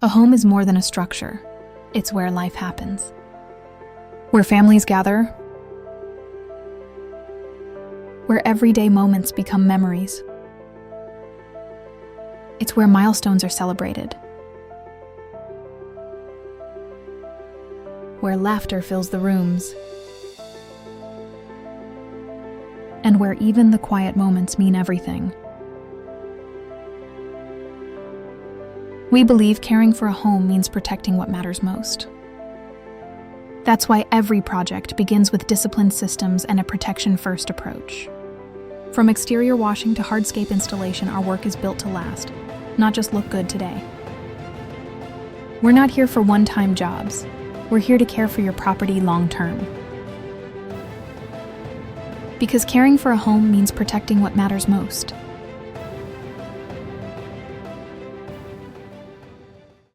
A home is more than a structure. It's where life happens. Where families gather. Where everyday moments become memories. It's where milestones are celebrated. Where laughter fills the rooms. And where even the quiet moments mean everything. We believe caring for a home means protecting what matters most. That's why every project begins with disciplined systems and a protection-first approach. From exterior washing to hardscape installation, our work is built to last, not just look good today. We're not here for one-time jobs. We're here to care for your property long-term. Because caring for a home means protecting what matters most.